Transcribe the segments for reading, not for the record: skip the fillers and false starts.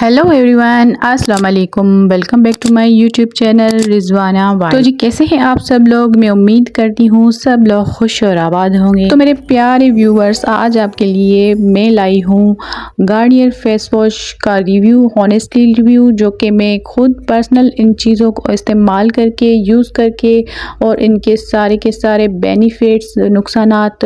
Hello everyone, अस्सलाम वालेकुम। Welcome back to my YouTube channel Rizwana vibe. तो जी कैसे हैं आप सब लोग। मैं उम्मीद करती हूँ सब लोग खुश और आबाद होंगे। तो मेरे प्यारे व्यूवर्स, आज आपके लिए मैं लाई हूँ गार्नियर फेस वॉश का रिव्यू, हॉनेस्टली रिव्यू, जो कि मैं खुद पर्सनल इन चीज़ों को इस्तेमाल करके यूज़ करके और इनके सारे के सारे बेनिफिट्स, नुकसानात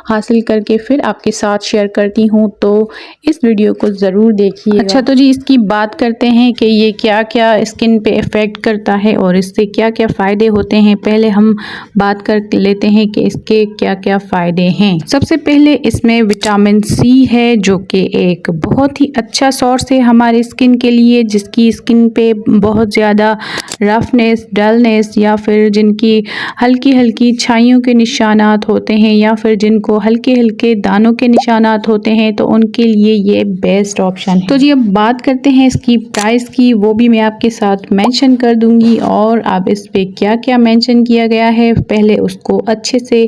हासिल करके फिर आपके साथ शेयर करती हूँ। तो इस वीडियो को ज़रूर देखिए। अच्छा, तो जी इसकी बात करते हैं कि ये क्या क्या स्किन पे इफ़ेक्ट करता है और इससे क्या क्या फ़ायदे होते हैं। पहले हम बात कर लेते हैं कि इसके क्या क्या फ़ायदे हैं। सबसे पहले इसमें विटामिन सी है, जो कि एक बहुत ही अच्छा सोर्स है हमारे स्किन के लिए, जिसकी स्किन पे बहुत ज़्यादा रफनेस, डलनेस या फिर जिनकी हल्की हल्की छाइयों के निशानात होते हैं या फिर जिनको हल्के हल्के दानों के निशानात होते हैं, तो उनके लिए ये बेस्ट ऑप्शन है। तो जी अब बात करते हैं इसकी प्राइस की, वो भी मैं आपके साथ मेंशन कर दूंगी और अब इस पे क्या क्या मेंशन किया गया है पहले उसको अच्छे से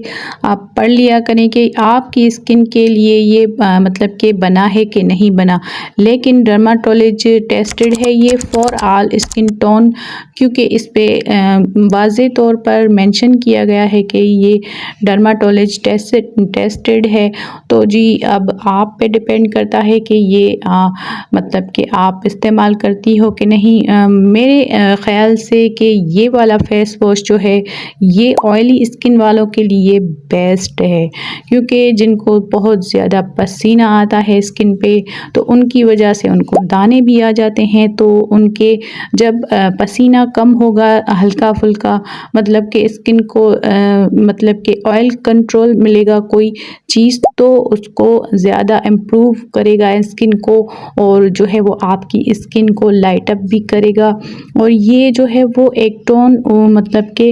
आप पढ़ लिया करें कि आपकी स्किन के लिए ये मतलब कि बना है कि नहीं बना। लेकिन डर्माटोलॉज टेस्टेड है ये फॉर ऑल स्किन टोन, क्योंकि इस पे वाज़े तौर पर मेंशन किया गया है कि ये डर्माटोलॉज टेस्टेड है। तो जी अब आप पे डिपेंड करता है कि ये मतलब कि आप इस्तेमाल करती हो कि नहीं। मेरे ख़्याल से कि ये वाला फेस वॉश जो है ये ऑयली स्किन वालों के लिए बेस्ट है, क्योंकि जिनको बहुत ज़्यादा पसीना आता है स्किन पे, तो उनकी वजह से उनको दाने भी आ जाते हैं। तो उनके जब पसीना कम होगा हल्का फुल्का, मतलब कि स्किन को मतलब कि ऑयल कंट्रोल मिलेगा कोई चीज़, तो उसको ज़्यादा इम्प्रूव करेगा स्किन को और जो है वो आपकी स्किन को लाइट अप भी करेगा। और ये जो है वो एक टोन मतलब के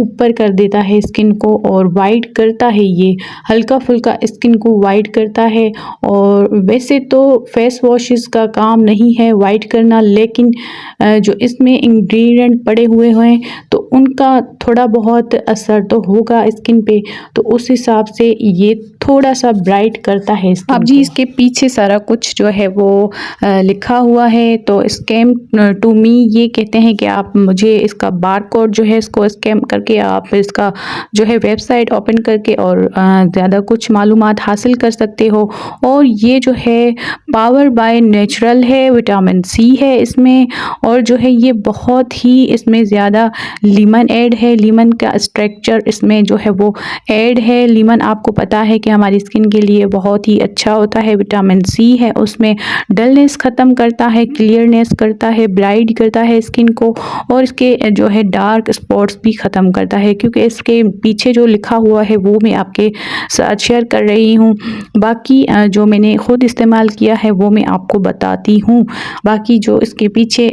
ऊपर कर देता है स्किन को और वाइट करता है, ये हल्का फुल्का स्किन को वाइट करता है। और वैसे तो फेस वॉशेस का काम नहीं है वाइट करना, लेकिन जो इसमें इंग्रेडिएंट पड़े हुए हैं तो उनका थोड़ा बहुत असर तो होगा स्किन पे, तो उस हिसाब से ये थोड़ा सा ब्राइट करता है स्किन। अब जी इसके पीछे सारा कुछ जो है वो लिखा हुआ है। तो स्कैम टू मी, ये कहते हैं कि आप मुझे इसका बार कोड जो है इसको स्कैम करके आप इसका जो है वेबसाइट ओपन करके और ज़्यादा कुछ मालूमात हासिल कर सकते हो। और ये जो है पावर बाय नेचुरल है, विटामिन सी है इसमें, और जो है ये बहुत ही इसमें ज़्यादा लीमन ऐड है, लीमन का स्ट्रक्चर इसमें जो है वो ऐड है। लीमन आपको पता है कि हमारी स्किन के लिए बहुत ही अच्छा होता है। विटामिन सी है उसमें, डलनेस ख़त्म करता है, क्लियरनेस करता है, ब्राइट करता है स्किन को, और इसके जो है डार्क स्पॉट्स भी ख़त्म करता है। क्योंकि इसके पीछे जो लिखा हुआ है वो मैं आपके साथ शेयर कर रही हूँ, बाकी जो मैंने खुद इस्तेमाल किया है वो मैं आपको बताती हूँ। बाकी जो इसके पीछे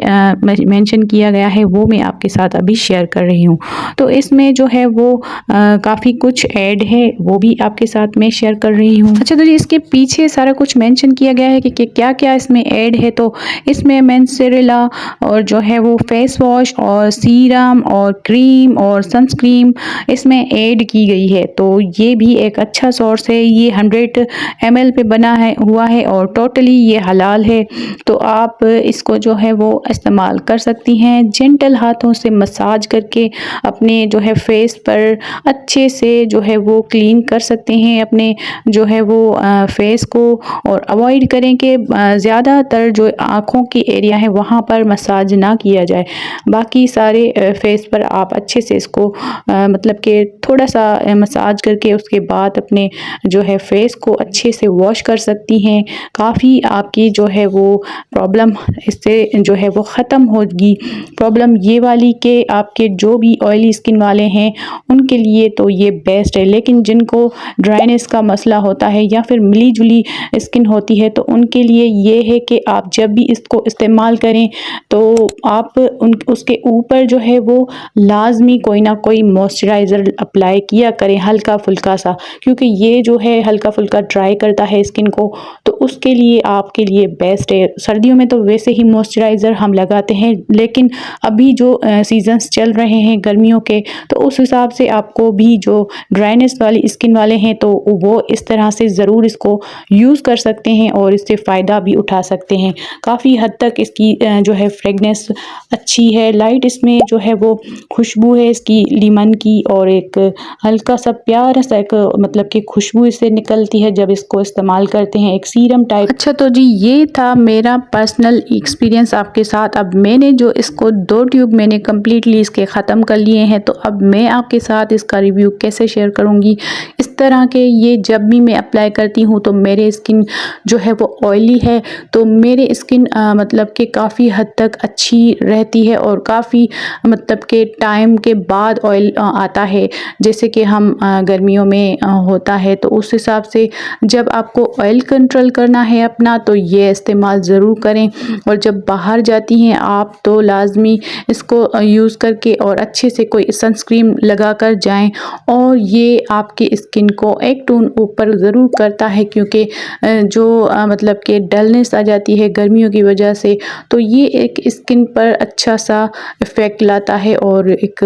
मेंशन किया गया है वो मैं आपके साथ अभी शेयर कर रही हूँ। तो इसमें जो है वो काफ़ी कुछ ऐड है, वो भी आपके साथ मैं शेयर कर रही हूँ। अच्छा, तो इसके पीछे सारा कुछ मेंशन किया गया है कि क्या क्या इसमें ऐड है। तो इसमें मेंसेरेला और जो है वो फेस वॉश और सीरम और क्रीम और सनस्क्रीन इसमें ऐड की गई है। तो ये भी एक अच्छा सोर्स है। ये 100 ml पे बना है हुआ है और टोटली ये हलाल है। तो आप इसको जो है वो इस्तेमाल कर सकती हैं। जेंटल हाथों से मसाज करके अपने जो है फेस पर अच्छे से जो है वो क्लीन कर सकते हैं अपने जो है वो फेस को, और अवॉइड करें कि ज़्यादातर जो आँखों की एरिया है वहाँ पर मसाज ना किया जाए। बाकी सारे फेस पर आप अच्छे से इसको मतलब कि थोड़ा सा मसाज करके उसके बाद अपने जो है फेस को अच्छे से वॉश कर सकती हैं। काफ़ी आपकी जो है वो प्रॉब्लम इससे जो है वो ख़त्म होगी। प्रॉब्लम ये वाली कि आपके जो भी ऑयली स्किन वाले हैं उनके लिए तो ये बेस्ट है, लेकिन जिनको ड्राइनेस का मसला होता है या फिर मिली जुली स्किन होती है तो उनके लिए ये है कि आप जब भी इसको इस्तेमाल करें तो आप उसके ऊपर जो है वो लाजमी कोई ना कोई मॉइस्चराइज़र अप्लाई किया करें हल्का फुल्का सा, क्योंकि ये जो है हल्का फुल्का ड्राई करता है स्किन को, तो उसके लिए आपके लिए बेस्ट है। सर्दियों में तो वैसे ही मॉइस्चराइज़र हम लगाते हैं, लेकिन अभी जो सीजन्स चल रहे हैं गर्मियों के, तो उस हिसाब से आपको भी जो ड्राइनेस वाली स्किन वाले हैं तो वो इस तरह से ज़रूर इसको यूज़ कर सकते हैं और इससे फ़ायदा भी उठा सकते हैं। काफ़ी हद तक इसकी जो है फ्रेगनेंस अच्छी है, लाइट इसमें जो है वो खुशबू है इसकी लीमन की, और एक हल्का सा प्यारा सा एक मतलब कि खुशबू इससे निकलती है जब इसको इस्तेमाल करते हैं, एक सीरम टाइप। अच्छा, तो जी ये था मेरा पर्सनल एक्सपीरियंस आपके साथ। अब मैंने जो इसको 2 ट्यूब मैंने कम्प्लीटली इसके ख़त्म कर लिए हैं, तो अब मैं आपके साथ इसका रिव्यू कैसे शेयर करूँगी। इस तरह के ये जब भी मैं अप्लाई करती हूँ तो मेरे स्किन जो है वो ऑयली है, तो मेरे स्किन मतलब कि काफ़ी हद तक अच्छी रहती है और काफ़ी मतलब के टाइम के बाद ऑयल आता है, जैसे कि हम गर्मियों में होता है। तो उस हिसाब से जब आपको ऑयल कंट्रोल करना है अपना, तो ये इस्तेमाल ज़रूर करें। और जब बाहर जाती हैं आप तो लाजमी इसको यूज़ करके और अच्छे से कोई सनस्क्रीन लगा कर जाएँ, और ये आपकी स्किन को एक टोन ऊपर ज़रूर करता है, क्योंकि जो मतलब कि डलनेस आ जाती है गर्मियों की वजह से, तो ये एक स्किन पर अच्छा सा इफ़ेक्ट लाता है और एक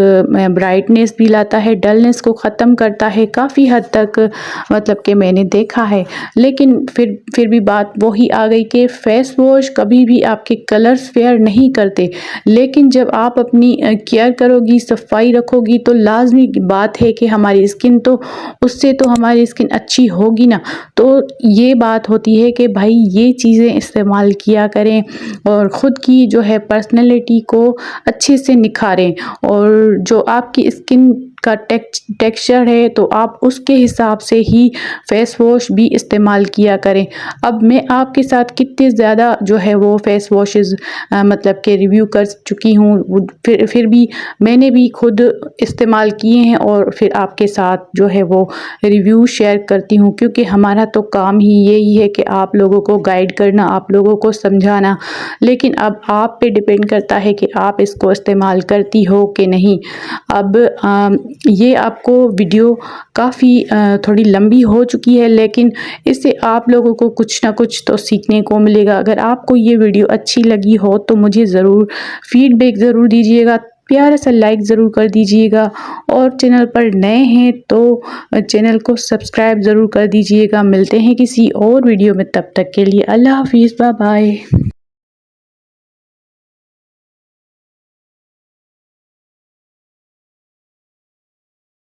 ब्राइटनेस भी लाता है, डलनेस को ख़त्म करता है काफ़ी हद तक, मतलब कि मैंने देखा है। लेकिन फिर भी बात वही आ गई कि फेस वॉश कभी भी आपके कलर्स फेयर नहीं करते, लेकिन जब आप अपनी केयर करोगी, सफाई रखोगी, तो लाजमी बात है कि हमारी स्किन तो उससे तो हमारी स्किन अच्छी होगी ना। तो ये बात होती है कि भाई ये चीज़ें इस्तेमाल किया करें और ख़ुद की जो है पर्सनैलिटी को अच्छे से निखारें, और जो आपकी स्किन का टेक्सचर है तो आप उसके हिसाब से ही फेस वॉश भी इस्तेमाल किया करें। अब मैं आपके साथ कितने ज़्यादा जो है वो फेस वॉशेस मतलब के रिव्यू कर चुकी हूँ, फिर भी मैंने भी खुद इस्तेमाल किए हैं और फिर आपके साथ जो है वो रिव्यू शेयर करती हूँ, क्योंकि हमारा तो काम ही यही है कि आप लोगों को गाइड करना, आप लोगों को समझाना। लेकिन अब आप पे डिपेंड करता है कि आप इसको इस्तेमाल करती हो कि नहीं। अब ये आपको वीडियो काफ़ी थोड़ी लंबी हो चुकी है, लेकिन इससे आप लोगों को कुछ ना कुछ तो सीखने को मिलेगा। अगर आपको ये वीडियो अच्छी लगी हो तो मुझे ज़रूर फीडबैक ज़रूर दीजिएगा, प्यारा सा लाइक ज़रूर कर दीजिएगा, और चैनल पर नए हैं तो चैनल को सब्सक्राइब ज़रूर कर दीजिएगा। मिलते हैं किसी और वीडियो में, तब तक के लिए अल्लाह हाफिज़, बाय बाय।